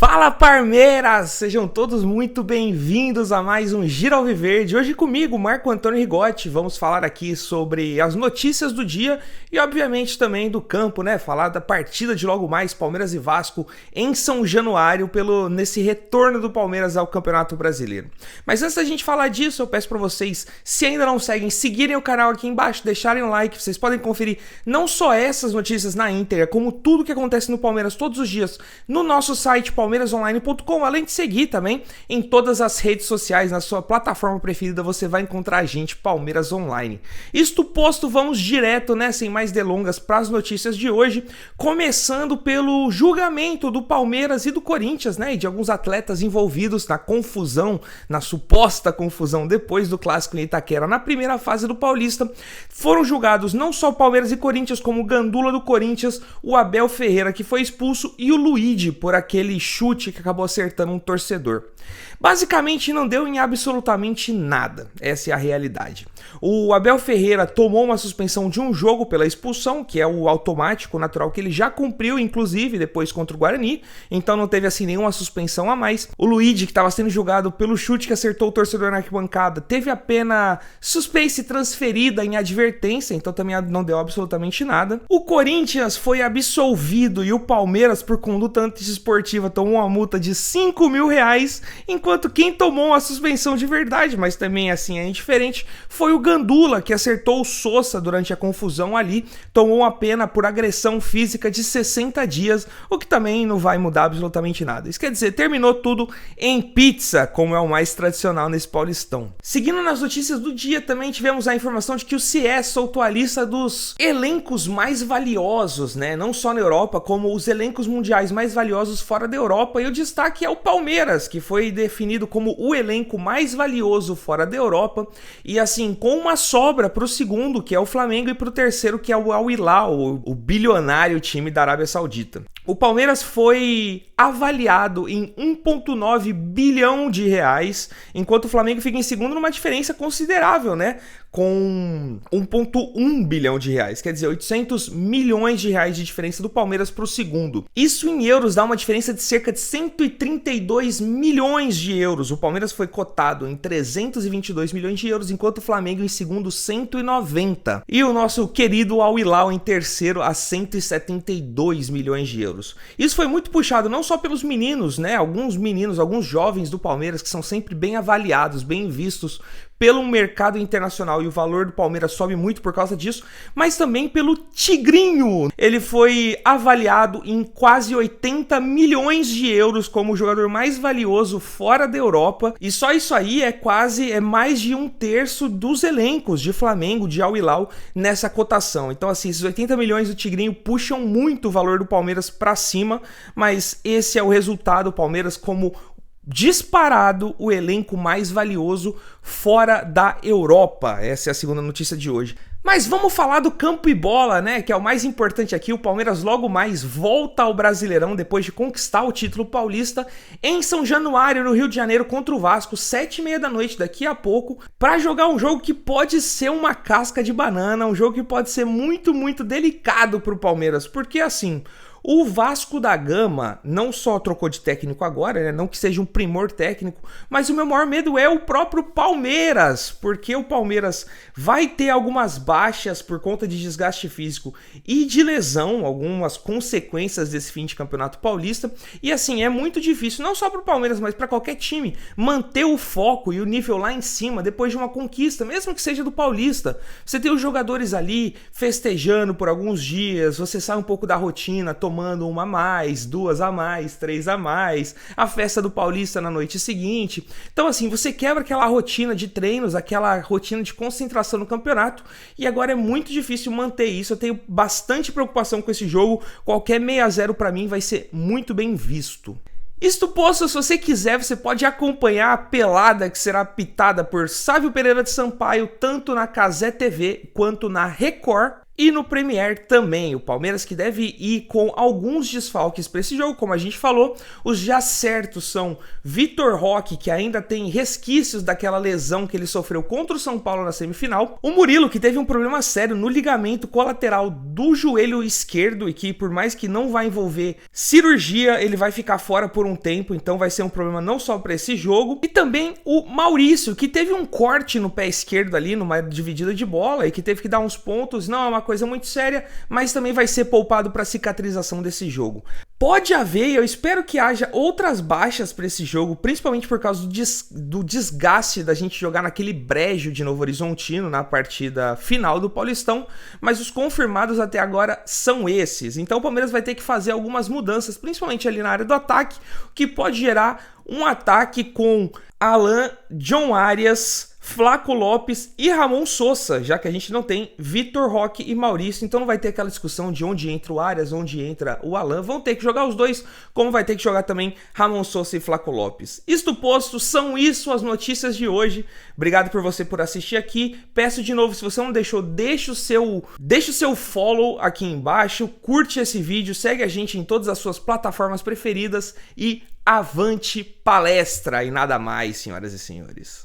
Fala, Parmeiras! Sejam todos muito bem-vindos a mais um Giro Alviverde. Hoje comigo, Marco Antônio Rigotti. Vamos falar aqui sobre as notícias do dia e, obviamente, também do campo, né? Falar da partida de logo mais Palmeiras e Vasco em São Januário nesse retorno do Palmeiras ao Campeonato Brasileiro. Mas antes da gente falar disso, eu peço para vocês, se ainda não seguem, seguirem o canal aqui embaixo, deixarem um like. Vocês podem conferir não só essas notícias na íntegra, como tudo que acontece no Palmeiras todos os dias no nosso site palmeirasonline.com, além de seguir também em todas as redes sociais, na sua plataforma preferida, você vai encontrar a gente, Palmeiras Online. Isto posto, vamos direto, né, sem mais delongas, para as notícias de hoje, começando pelo julgamento do Palmeiras e do Corinthians, né, e de alguns atletas envolvidos na confusão, na suposta confusão depois do clássico em Itaquera, na primeira fase do Paulista. Foram julgados não só o Palmeiras e Corinthians, como o Gandula do Corinthians, o Abel Ferreira, que foi expulso, e o Luigi, por aquele chute que acabou acertando um torcedor. Basicamente não deu em absolutamente nada, essa é a realidade. O Abel Ferreira tomou uma suspensão de um jogo pela expulsão, que é o automático, natural, que ele já cumpriu, inclusive, depois contra o Guarani, então não teve assim nenhuma suspensão a mais. O Luigi, que estava sendo julgado pelo chute que acertou o torcedor na arquibancada, teve a pena suspensa e transferida em advertência, então também não deu absolutamente nada. O Corinthians foi absolvido e o Palmeiras, por conduta antiesportiva, tomou uma multa de R$5 mil, enquanto quem tomou uma suspensão de verdade, mas também assim é indiferente, foi o Gandula, que acertou o Sousa durante a confusão ali, tomou uma pena por agressão física de 60 dias, o que também não vai mudar absolutamente nada. Isso quer dizer, terminou tudo em pizza, como é o mais tradicional nesse Paulistão. Seguindo nas notícias do dia, também tivemos a informação de que o CIE soltou a lista dos elencos mais valiosos, né? Não só na Europa, como os elencos mundiais mais valiosos fora da Europa, e o destaque é o Palmeiras, que foi definido como o elenco mais valioso fora da Europa, e assim, com uma sobra para o segundo, que é o Flamengo, e para o terceiro, que é o Al Hilal, o bilionário time da Arábia Saudita. O Palmeiras foi avaliado em 1,9 bilhão de reais, enquanto o Flamengo fica em segundo numa diferença considerável, né? Com 1,1 bilhão de reais, quer dizer, 800 milhões de reais de diferença do Palmeiras para o segundo. Isso em euros dá uma diferença de cerca de 132 milhões de euros. O Palmeiras foi cotado em 322 milhões de euros, enquanto o Flamengo em segundo 190. E o nosso querido Al Hilal em terceiro a 172 milhões de euros. Isso foi muito puxado não só pelos meninos, né? Alguns jovens do Palmeiras que são sempre bem avaliados, bem vistos pelo mercado internacional, e o valor do Palmeiras sobe muito por causa disso, mas também pelo Tigrinho. Ele foi avaliado em quase 80 milhões de euros como o jogador mais valioso fora da Europa, e só isso aí é mais de um terço dos elencos de Flamengo, de Al Hilal nessa cotação. Então assim, esses 80 milhões do Tigrinho puxam muito o valor do Palmeiras para cima, mas esse é o resultado. O Palmeiras como disparado o elenco mais valioso fora da Europa. Essa é a segunda notícia de hoje. Mas vamos falar do campo e bola, né? Que é o mais importante aqui. O Palmeiras logo mais volta ao Brasileirão depois de conquistar o título paulista em São Januário, no Rio de Janeiro, contra o Vasco, 7h30 da noite, daqui a pouco, para jogar um jogo que pode ser uma casca de banana, um jogo que pode ser muito, muito delicado para o Palmeiras, porque assim, o Vasco da Gama não só trocou de técnico agora, né? Não que seja um primor técnico, mas o meu maior medo é o próprio Palmeiras, porque o Palmeiras vai ter algumas baixas por conta de desgaste físico e de lesão, algumas consequências desse fim de campeonato paulista, e assim, é muito difícil, não só para o Palmeiras, mas para qualquer time, manter o foco e o nível lá em cima depois de uma conquista, mesmo que seja do Paulista. Você tem os jogadores ali festejando por alguns dias, você sai um pouco da rotina, tomando uma a mais, duas a mais, três a mais, a festa do Paulista na noite seguinte. Então assim, você quebra aquela rotina de treinos, aquela rotina de concentração no campeonato, e agora é muito difícil manter isso. Eu tenho bastante preocupação com esse jogo. Qualquer 6-0 para mim vai ser muito bem visto. Isto posto, se você quiser, você pode acompanhar a pelada que será apitada por Sávio Pereira de Sampaio, tanto na Cazé TV quanto na Record, E no Premier também, o Palmeiras que deve ir com alguns desfalques para esse jogo, como a gente falou. Os já certos são Vitor Roque, que ainda tem resquícios daquela lesão que ele sofreu contra o São Paulo na semifinal. O Murilo, que teve um problema sério no ligamento colateral do joelho esquerdo e que, por mais que não vai envolver cirurgia, ele vai ficar fora por um tempo, então vai ser um problema não só para esse jogo. E também o Maurício, que teve um corte no pé esquerdo ali, numa dividida de bola, e que teve que dar uns pontos. Não é uma coisa muito séria, mas também vai ser poupado para cicatrização desse jogo. Pode haver, eu espero que haja outras baixas para esse jogo, principalmente por causa do desgaste da gente jogar naquele brejo de Novo Horizontino na partida final do Paulistão, mas os confirmados até agora são esses. Então o Palmeiras vai ter que fazer algumas mudanças, principalmente ali na área do ataque, o que pode gerar um ataque com Alan, John Arias, Flaco Lopes e Ramon Sosa, já que a gente não tem Vitor Roque e Maurício, então não vai ter aquela discussão de onde entra o Arias, onde entra o Alan. Vão ter que jogar os dois, como vai ter que jogar também Ramon Sosa e Flaco Lopes. Isto posto, são isso as notícias de hoje. Obrigado por você por assistir aqui. Peço de novo, se você não deixou, deixa o seu follow aqui embaixo, curte esse vídeo, segue a gente em todas as suas plataformas preferidas e avante palestra e nada mais, senhoras e senhores.